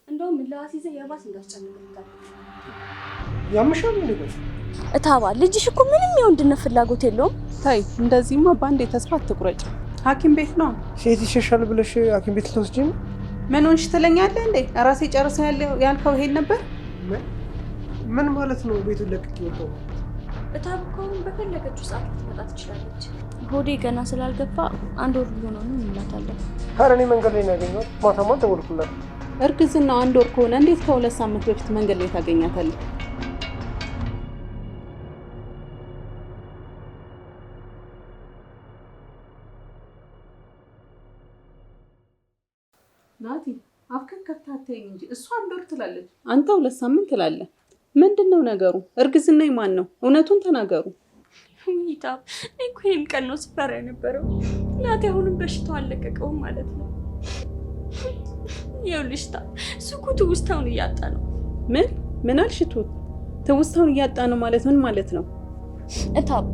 እንደውም ለአሲዘ የባስ እንዳስጨንቅልታል። ያምሻል እንዴ? እታባ ልጅሽ እኮ ምንም የወንድነት ፍላጎት የለውም። ታይ እንደዚህማ ባንዴ ተስፋ አትቁረጭ። ሐኪም ቤት ነው ሴት ይሸሻል ብለሽ ሐኪም ቤት ልትወስጂ ነው? ምን ሆንሽ ትለኛለህ እንዴ? ራሴ ጨርሰ ያልከው ይሄን ነበር? ምን ማለት ነው? ቤቱን ለቅቄ ወጣሁ። እታብ እኮ በፈለገችው ሰዓት ልትመጣ ትችላለች። ሆዴ ገና ስላልገባ 1 ወር ሊሆነው ነው እንላታለን። ኧረ እኔ መንገድ ላይ ነው ያገኘኋት። ማታማ ደወልኩላት። እርግዝናው 1 ወር ከሆነ እንዴት ከ2 ሳምንት በፊት መንገድ ላይ ታገኛታለህ? ናቲ አፍከን ከፍታተኝ እንጂ እሷ 1 ወር ትላለች፣ አንተ 2 ሳምንት ትላለህ። ምንድነው ነገሩ? እርግዝና ማን ነው? እውነቱን ተናገሩ። ይታብ እኮ ይሄን ቀን ነው ስፈራ የነበረው። ናቲ አሁንም በሽታው አለቀቀውም ማለት ነው። ይኸውልሽ ታብ ስኩቱ ውስታውን እያጣ ነው። ምን አልሽቱ? ትውስታውን እያጣ ነው ማለት ምን ማለት ነው? እታብ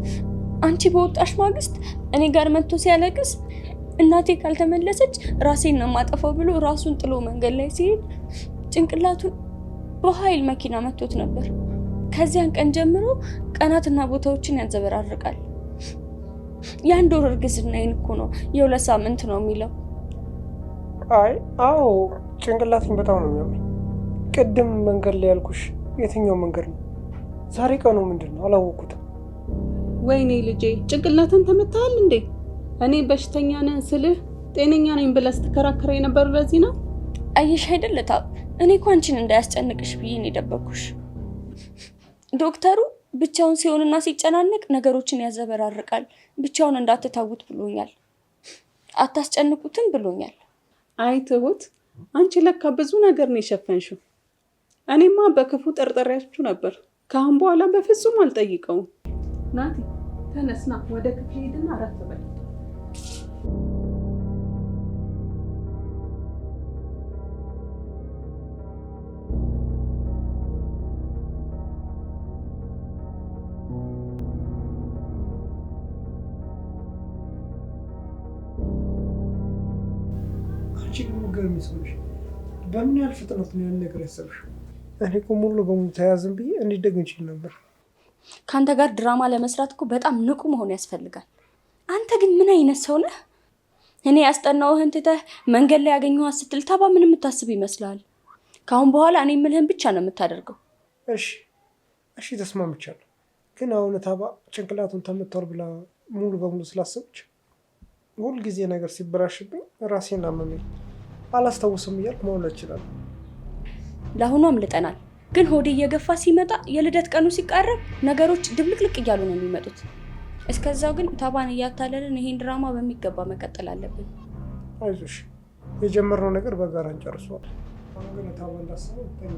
አንቺ በወጣሽ ማግስት እኔ ጋር መጥቶ ሲያለቅስ እናቴ ካልተመለሰች ራሴን ነው ማጠፋው ብሎ ራሱን ጥሎ መንገድ ላይ ሲሄድ ጭንቅላቱን በኃይል መኪና መቶት ነበር። ከዚያን ቀን ጀምሮ ቀናትና ቦታዎችን ያዘበራርቃል። የ1 ወር እርግዝናዬን እኮ ነው የ2 ሳምንት ነው የሚለው። አዎ ጭንቅላቴን በጣም ነው የሚያመኝ። ቅድም መንገድ ላይ ያልኩሽ የትኛው መንገድ ነው? ዛሬ ቀኑ ምንድን ነው? አላወኩትም። ወይኔ ልጄ ጭንቅላትን ተመታሃል እንዴ? እኔ በሽተኛ ነኝ ስልህ ጤነኛ ነኝ ብለህ ስትከራከረ የነበሩ ለዚህ ነው። አየሽ አይደል እታብ፣ እኔ እኮ አንቺን እንዳያስጨንቅሽ ብዬ ነው የደበኩሽ። ዶክተሩ ብቻውን ሲሆንና ሲጨናነቅ ነገሮችን ያዘበራርቃል፣ ብቻውን እንዳትታውት ብሎኛል። አታስጨንቁትም ብሎኛል። አይ ትሁት፣ አንቺ ለካ ብዙ ነገር ነው የሸፈንሽው። እኔማ በክፉ ጠርጠሪያችሁ ነበር። ከአሁን በኋላ በፍጹም አልጠይቀውም። ናቲ ተነስና ወደ ክፍል ሄድና አረፍ በል። አንቺ ግን ገርም ይሰውሽ። በምን ያህል ፍጥነት ነው ያን ነገር ያሰብሽው? እኔ እኮ ሙሉ በሙሉ ተያዝን ብዬ እንዲደግ እንችል ነበር። ከአንተ ጋር ድራማ ለመስራት እኮ በጣም ንቁ መሆን ያስፈልጋል። አንተ ግን ምን አይነት ሰው ነህ? እኔ ያስጠናውህን ትተህ መንገድ ላይ ያገኘኋት ስትል ታባ ምን የምታስብ ይመስላል? ከአሁን በኋላ እኔ የምልህን ብቻ ነው የምታደርገው። እሺ ተስማምቻለሁ። ግን አሁን ታባ ጭንቅላቱን ተመቷል ብላ ሙሉ በሙሉ ስላሰበች ሁልጊዜ ነገር ሲበላሽብኝ ራሴን አመመኝ። አላስታውስም እያልኩ መውለድ እችላለሁ። ለአሁኑ አምልጠናል። ግን ሆዴ እየገፋ ሲመጣ የልደት ቀኑ ሲቃረብ ነገሮች ድብልቅልቅ እያሉ ነው የሚመጡት። እስከዛው ግን ታባን እያታለልን ይሄን ድራማ በሚገባ መቀጠል አለብን። አይዞሽ፣ የጀመርነው ነገር በጋራ እንጨርሰዋለን። አሁን ግን ታባ እንዳሰበው ተኝ።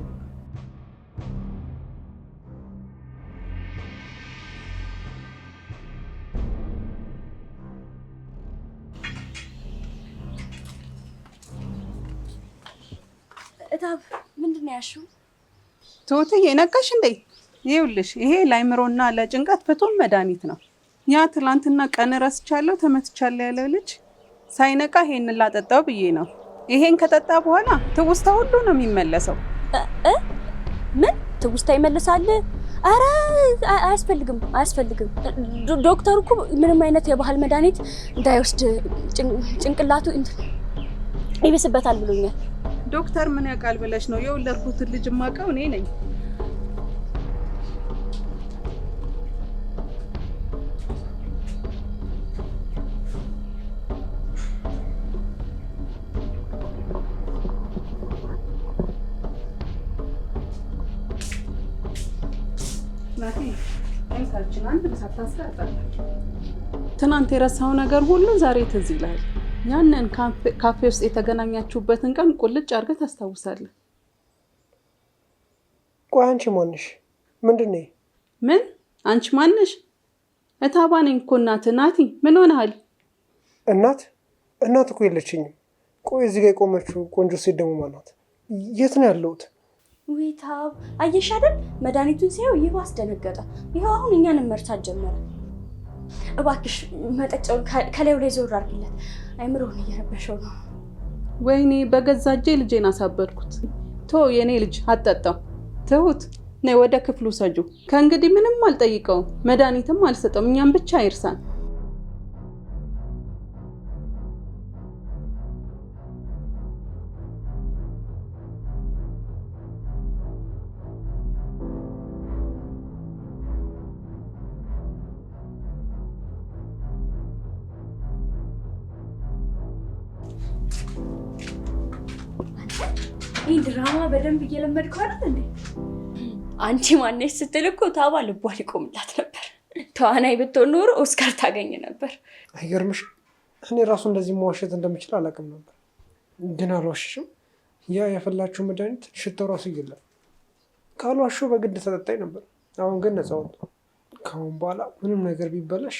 እታብ ምንድን ነው ያልሽው? ትሁትዬ ነቃሽ እንዴ? ይኸውልሽ ይሄ ለአይምሮና ለጭንቀት ፍቱን መድኃኒት ነው። ያ ትላንትና ቀን ረስቻለሁ ተመትቻለሁ ያለው ልጅ ሳይነቃ ይሄን ላጠጣው ብዬ ነው። ይሄን ከጠጣ በኋላ ትውስታ ሁሉ ነው የሚመለሰው። ምን ትውስታ ይመለሳል? አረ አያስፈልግም። ዶክተሩ እኮ ምንም አይነት የባህል መድኃኒት እንዳይወስድ ጭንቅላቱ ይብስበታል ብሎኛል። ዶክተር ምን ያውቃል ብለሽ ነው? የወለድኩትን ልጅ ማቀው እኔ ነኝ። ናቲ አይታችን አንድ ሳታስቀርጣ ትናንት የረሳው ነገር ሁሉ ዛሬ ትዝ ይላል። ያንን ካፌ ውስጥ የተገናኛችሁበትን ቀን ቁልጭ አድርገህ ታስታውሳለህ። ቆይ አንቺ ማንሽ? ምንድን ነው? ምን አንቺ ማንሽ? እታባ ነኝ እኮ እናትህ። ናቲ ምን ሆነሃል? እናት እኮ የለችኝም። ቆይ እዚህ ጋር የቆመችው ቆንጆ ሴት ደግሞ ማናት? የት ነው ያለሁት? ውይ ታብ አየሽ አይደል? መድኃኒቱን ሲያየው ይህ አስደነገጠ። ይኸው አሁን እኛንም መርሳት ጀመረ። እባክሽ መጠጫውን ከላዩ ላይ ዞር አድርጊለት። አይምሮውን እየረበሸው ነው። ወይኔ በገዛ እጄ ልጄን አሳበድኩት። የኔ ልጅ አጠጣው። ትሁት ነይ ወደ ክፍሉ ሰጁ። ከእንግዲህ ምንም አልጠይቀውም፣ መድኃኒትም አልሰጠውም። እኛም ብቻ አይርሳን። ይህ ድራማ በደንብ እየለመድኩ አይደል እንዴ? አንቺ ማነሽ ስትል እኮ ታባ ልቧ ሊቆምላት ነበር። ተዋናይ ብትሆን ኖሮ ኦስካር ታገኝ ነበር። አይገርምሽ? እኔ ራሱ እንደዚህ መዋሸት እንደምችል አላውቅም ነበር፣ ግን አልዋሽሽም። ያ የፈላችሁ መድኃኒት ሽታው ራሱ ይገላል። ካልዋሸሁ በግድ ተጠጣኝ ነበር። አሁን ግን ነፃ ወጣሁ። ከአሁን በኋላ ምንም ነገር ቢበላሽ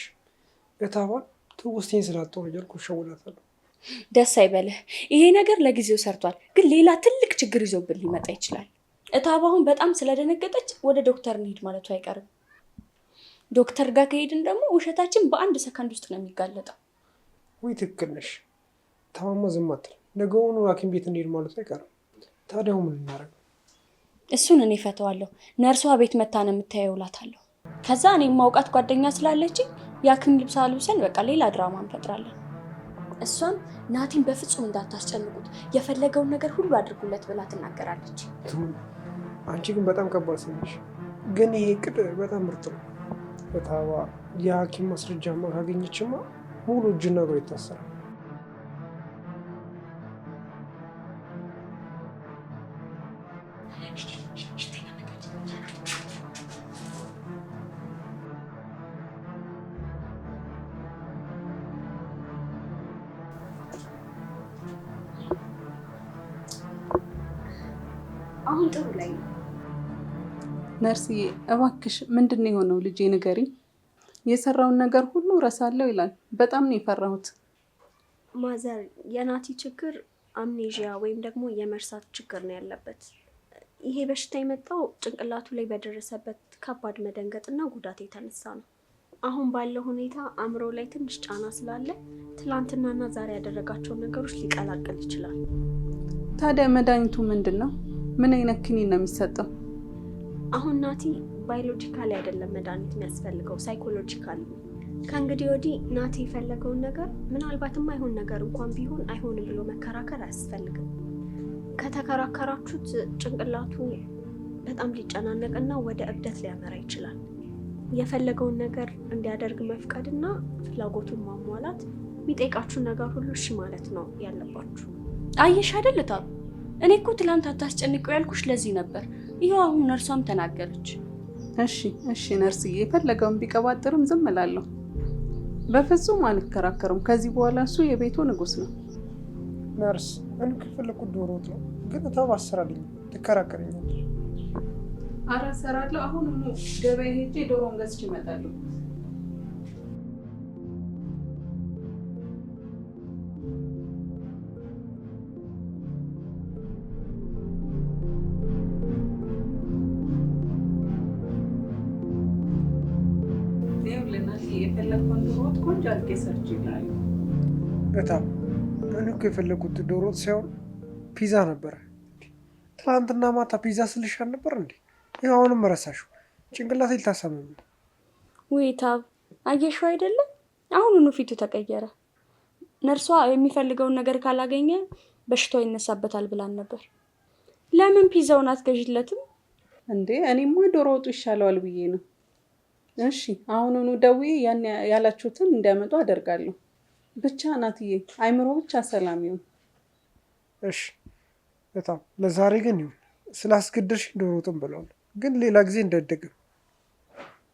እታባን ትውስቴን ስላጣሁ እያልኩ እሸውላታለሁ። ደስ አይበልህ። ይሄ ነገር ለጊዜው ሰርቷል፣ ግን ሌላ ትልቅ ችግር ይዞብን ሊመጣ ይችላል። እታባሁን በጣም ስለደነገጠች ወደ ዶክተር እንሂድ ማለቱ አይቀርም። ዶክተር ጋር ከሄድን ደግሞ ውሸታችን በአንድ ሰከንድ ውስጥ ነው የሚጋለጠው። ወይ ትክክል ነሽ። ታማማ ዝም አትልም። ነገውኑ ሐኪም ቤት እንሂድ ማለቱ አይቀርም። ታዲያ ምን እናደርግ? እሱን እኔ ፈተዋለሁ። ነርሷ ቤት መታ ነው የምታየው እላታለሁ። ከዛ እኔ ማውቃት ጓደኛ ስላለችኝ የሐኪም ልብስ አልብሰን በቃ ሌላ ድራማ እንፈጥራለን። እሷም ናቲን በፍጹም እንዳታስጨንቁት፣ የፈለገውን ነገር ሁሉ አድርጉለት ብላ ትናገራለች። አንቺ ግን በጣም ከባድ ነሽ። ግን ይሄ እቅድ በጣም ምርጥ ነው። እታባ የሐኪም ማስረጃማ ካገኘችማ ሙሉ እጅና እግሩ ይታሰራል። አሁን ጥሩ ላይ ነው። ነርስዬ እባክሽ ምንድን ነው የሆነው? ልጄ ንገሪኝ። የሰራውን ነገር ሁሉ ረሳለሁ ይላል። በጣም ነው የፈራሁት። ማዘር፣ የናቲ ችግር አምኔዥያ ወይም ደግሞ የመርሳት ችግር ነው ያለበት። ይሄ በሽታ የመጣው ጭንቅላቱ ላይ በደረሰበት ከባድ መደንገጥና ጉዳት የተነሳ ነው። አሁን ባለው ሁኔታ አእምሮ ላይ ትንሽ ጫና ስላለ ትላንትናና ዛሬ ያደረጋቸውን ነገሮች ሊቀላቅል ይችላል። ታዲያ መድኃኒቱ ምንድን ነው? ምን አይነት ክኒን ነው የሚሰጠው? አሁን ናቲ ባዮሎጂካሊ አይደለም መድኃኒት የሚያስፈልገው፣ ሳይኮሎጂካሊ ነው። ከእንግዲህ ወዲህ ናቲ የፈለገውን ነገር ምናልባትም አይሆን ነገር እንኳን ቢሆን አይሆንም ብሎ መከራከር አያስፈልግም። ከተከራከራችሁት ጭንቅላቱ በጣም ሊጨናነቅና ወደ እብደት ሊያመራ ይችላል። የፈለገውን ነገር እንዲያደርግ መፍቀድና ፍላጎቱን ማሟላት፣ የሚጠይቃችሁን ነገር ሁሉ እሺ ማለት ነው ያለባችሁ። አየሽ አይደል እታብ፣ እኔ እኮ ትላንት አታስጨንቀው ያልኩሽ ለዚህ ነበር። ይኸው አሁን ነርሷም ተናገረች። እሺ ነርስዬ፣ የፈለገውን ቢቀባጥርም ዝም እላለሁ። በፍጹም አልከራከርም። ከዚህ በኋላ እሱ የቤቱ ንጉስ ነው። ነርስ፣ እኔ ከፈለኩት ዶሮ ወጥ ነው፣ ግን እታባ አሰራልኝ። ትከራከረኛለሽ? ኧረ እሰራለሁ። አሁን ገበያ ሄጄ ዶሮን ገዝቼ እመጣለሁ። የፈለግከውን ዶሮ ወጥ ቆንጆ አድርጌ ሰርቼ ይላሉ። በጣም እኔ እኮ የፈለኩት ዶሮ ወጥ ሳይሆን ፒዛ ነበረ። ትናንትና ማታ ፒዛ ስልሽ አልነበር እንዴ? ይኸው አሁንም ረሳሽው። ጭንቅላቴ ልታሳምም። ውይ እታብ፣ አየሽው አይደለም አሁኑኑ ፊቱ ተቀየረ። ነርሷ የሚፈልገውን ነገር ካላገኘ በሽታው ይነሳበታል ብላን ነበር። ለምን ፒዛውን አትገዥለትም እንዴ? እኔማ ዶሮ ወጡ ይሻለዋል ብዬ ነው። እሺ አሁኑኑ ደውዬ ያን ያላችሁትን እንዲያመጡ አደርጋለሁ። ብቻ ናትዬ አይምሮ ብቻ ሰላም ይሁን። እሺ በጣም ለዛሬ ግን ይሁን። ስላስገደድሽ ዶሮ ወጥም ብለዋል፣ ግን ሌላ ጊዜ እንዳይደገም።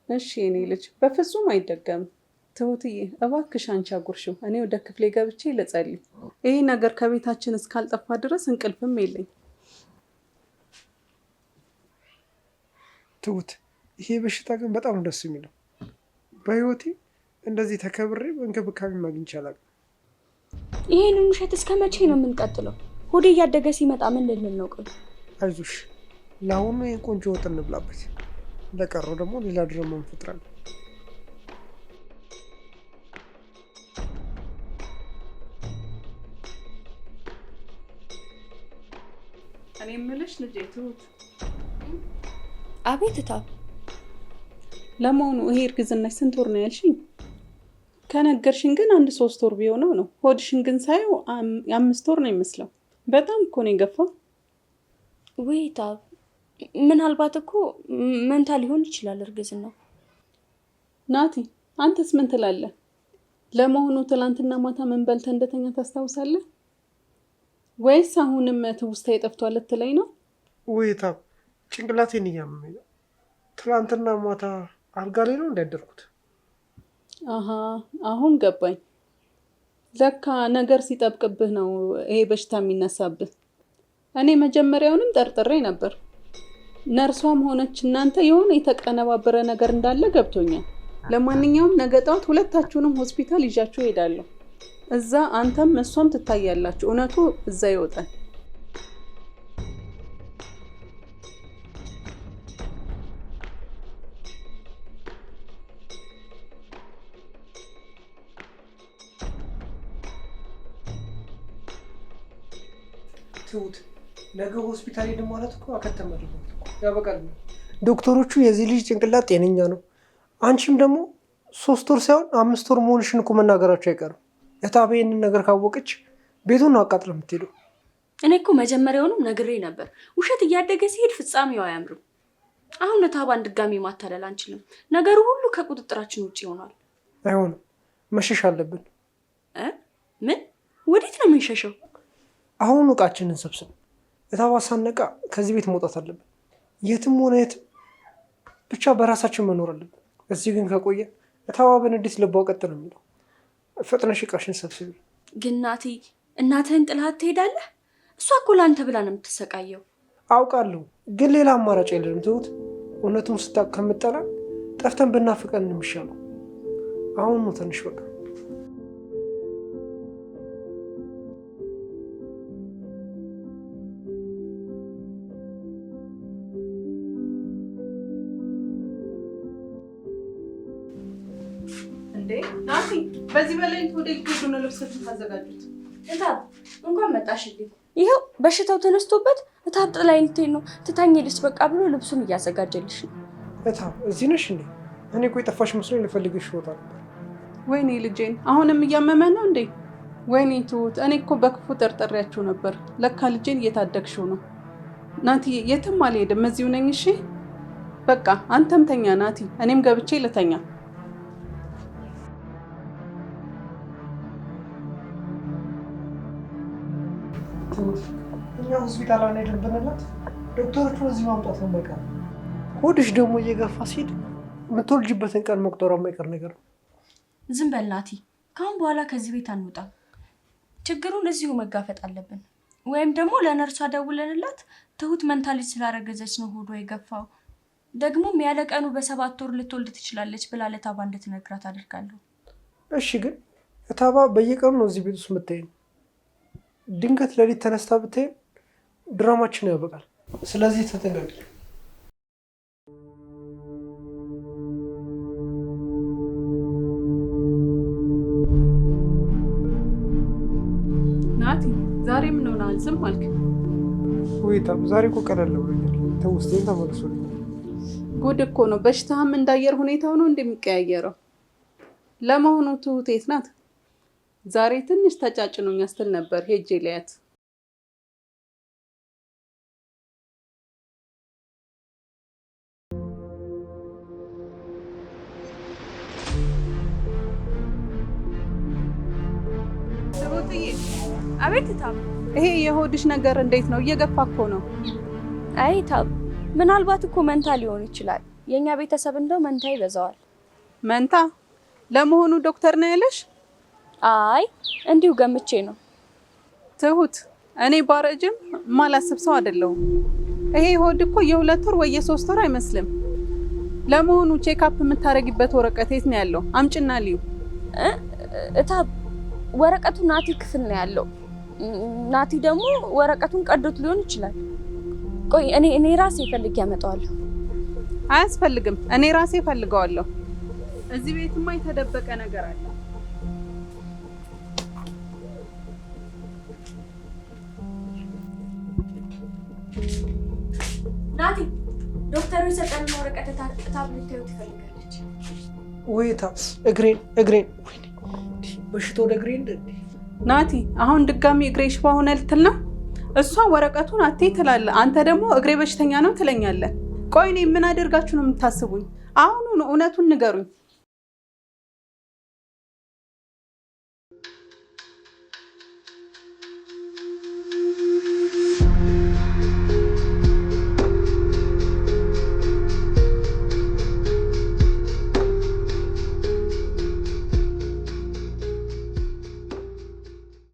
እሺ የኔ ልጅ በፍጹም አይደገምም። ትሁትዬ እባክሽ አንቺ አጉርሽው፣ እኔ ወደ ክፍሌ ገብቼ ልጸልይ። ይሄ ነገር ከቤታችን እስካልጠፋ ድረስ እንቅልፍም የለኝ። ትሁት፣ ይሄ በሽታ ግን በጣም ደስ የሚለው። በህይወቴ እንደዚህ ተከብሬ እንክብካቤ ማግኘት ይቻላል። ይሄንን ውሸት እስከ መቼ ነው የምንቀጥለው? ሆዴ እያደገ ሲመጣ ምን ልንል ነው? ቆይ አይዞሽ፣ ለአሁኑ የቆንጆ ወጥ እንብላበት። ለቀረው ደግሞ ሌላ ድራማ እንፈጥራለን። እኔ እኔ የምልሽ ልጄ ትሁት። አቤት እታብ። ለመሆኑ ይሄ እርግዝናሽ ስንት ወር ነው ያልሽኝ? ከነገርሽን ግን 1-3 ወር ቢሆነው ነው። ሆድሽን ግን ሳየው 5 ወር ነው የሚመስለው። በጣም እኮ ነው የገፋው። ወይ እታብ፣ ምናልባት እኮ መንታ ሊሆን ይችላል እርግዝናው። ናቲ አንተስ ምን ትላለህ? ለመሆኑ ትላንትና ማታ ምን በልተህ እንደተኛ ታስታውሳለህ? ወይስ አሁንም ትውስታ የጠፍቷል ልትለኝ ነው? ወይ እታብ፣ ጭንቅላቴን እያመመኝ ነው። ትላንትና ማታ አልጋ ላይ ነው እንዳደርኩት። አሃ አሁን ገባኝ። ለካ ነገር ሲጠብቅብህ ነው ይሄ በሽታ የሚነሳብህ። እኔ መጀመሪያውንም ጠርጥሬ ነበር። ነርሷም ሆነች እናንተ የሆነ የተቀነባበረ ነገር እንዳለ ገብቶኛል። ለማንኛውም ነገ ጠዋት ሁለታችሁንም ሆስፒታል ይዣችሁ እሄዳለሁ። እዛ አንተም እሷም ትታያላችሁ። እውነቱ እዛ ይወጣል። ትሁት ነገ ሆስፒታል ሄድን ማለት እኮ አከተመ ያበቃል። ዶክተሮቹ የዚህ ልጅ ጭንቅላት ጤነኛ ነው፣ አንቺም ደግሞ 3 ወር ሳይሆን 5 ወር መሆንሽን እኮ መናገራቸው አይቀርም። እታብ ይህንን ነገር ካወቀች ቤቱን ነው አቃጥላ የምትሄደው። እኔ እኮ መጀመሪያውንም ነግሬ ነበር፣ ውሸት እያደገ ሲሄድ ፍጻሜው አያምርም። አሁን እታባን ድጋሚ ማታለል አንችልም። ነገሩ ሁሉ ከቁጥጥራችን ውጭ ይሆናል። አይሆንም፣ መሸሽ አለብን። ምን? ወዴት ነው የምንሸሸው? አሁን እቃችንን ሰብስብ። እታባ ሳነቃ ከዚህ ቤት መውጣት አለብን። የትም ሆነ የትም ብቻ በራሳችን መኖር አለብን። እዚህ ግን ከቆየ እታባ በንዴት ልባው ቀጥ ነው የሚለው። ፈጥነሽ እቃሽን ሰብስቢ። ግን ናቲ፣ እናትህን ጥላት ትሄዳለህ? እሷ እኮ ለአንተ ብላ ነው የምትሰቃየው። አውቃለሁ፣ ግን ሌላ አማራጭ የለንም። ትሁት እውነቱን ስታውቅ ከምጠላ ጠፍተን ብናፍቀን ነው የሚሻለው። አሁን ነው ትንሽ በቃ ናቲ፣ በዚህ በላይ ወደ ልጅ ነው ልብስ ታዘጋጁት። እታብ እንኳን መጣሽልኝ። ይኸው በሽታው ተነስቶበት እታብ ጥላኝ ልትሄድ ነው፣ ትታኝልሽ በቃ ብሎ ልብሱን እያዘጋጀልሽ ነው። እታብ እዚህ ነሽ እንዴ? እኔ እኮ የጠፋሽ መስሎኝ ልፈልግሽ ቦታ ነበር። ወይኔ ልጄን፣ አሁንም እያመመ ነው እንዴ? ወይኔ ትሁት፣ እኔ እኮ በክፉ ጠርጥሬያችሁ ነበር። ለካ ልጄን እየታደግሽው ነው። ናቲ የትም አልሄድም፣ እዚሁ ነኝ። እሺ በቃ አንተም ተኛ ናቲ፣ እኔም ገብቼ ልተኛ። እኛ ሆስፒታል አንሄድም ብንላት ዶክተሮቹ እዚህ ማምጣት ነው የማይቀር። ሆድሽ ደግሞ እየገፋ ሲሄድ የምትወልጂበትን ቀን መቁጠሯ የማይቀር ነገር ነው። ዝም በል ናቲ፣ ከአሁን በኋላ ከዚህ ቤት አንወጣም። ችግሩን እዚሁ መጋፈጥ አለብን። ወይም ደግሞ ለነርሷ ደውለንላት ትሁት መንታ ልጅ ስላረገዘች ነው ሆዷ የገፋው፣ ደግሞም ያለ ቀኑ በ7 ወር ልትወልድ ትችላለች ብላ ለእታባ እንድትነግራት አድርጋለሁ። እሺ፣ ግን እታባ በየቀኑ ነው እዚህ ቤት ውስጥ የምታይን። ድንገት ሌሊት ተነስታ ብታይን ድራማችን ያበቃል። ስለዚህ ተጠንቀቂ። ናቲ ዛሬ ምን ሆነሃል? ዝም አልክ? ወይታም ዛሬ እኮ ቀለል ብሎኛል። ተውስቴን ተመልሶልኛል። ጉድ እኮ ነው። በሽታህም እንዳየር ሁኔታው ነው እንደሚቀያየረው። ለመሆኑ ትሁት የት ናት? ዛሬ ትንሽ ተጫጭኖኝ ስትል ነበር፣ ሄጄ ሊያት። ትሁትዬ። አቤት እታብ። ይሄ የሆድሽ ነገር እንዴት ነው? እየገፋ እኮ ነው። አይ እታብ፣ ምናልባት እኮ መንታ ሊሆን ይችላል። የኛ ቤተሰብ እንደው መንታ ይበዛዋል። መንታ? ለመሆኑ ዶክተር ነው ያለሽ? አይ እንዲሁ ገምቼ ነው። ትሁት፣ እኔ ባረጅም ማላስብ ሰው አይደለሁም። ይሄ ሆድ እኮ የ2 ወር ወይ የ3 ወር አይመስልም። ለመሆኑ ቼክአፕ የምታረጊበት ወረቀት የት ነው ያለው? አምጪና ልዩ። እታብ፣ ወረቀቱ ናቲ ክፍል ነው ያለው። ናቲ ደግሞ ወረቀቱን ቀዶት ሊሆን ይችላል። ቆይ እኔ ራሴ ፈልጌ ያመጣዋለሁ። አያስፈልግም፣ እኔ ራሴ ፈልገዋለሁ። እዚህ ቤትማ የተደበቀ ነገር አለ። ናቲ ዶክተሩ የሰጠንን ወረቀት ታብሌት ታዩ ትፈልጋለች። ወይ ታብስ እግሬን በሽታው ወደ እግሬ ናቲ አሁን ድጋሚ እግሬ ሽባ ሆነ ልትል ነው? እሷ ወረቀቱን አቴ ትላለህ፣ አንተ ደግሞ እግሬ በሽተኛ ነው ትለኛለህ። ቆይ እኔ ምን አደርጋችሁ ነው የምታስቡኝ? አሁኑኑ እውነቱን ንገሩኝ።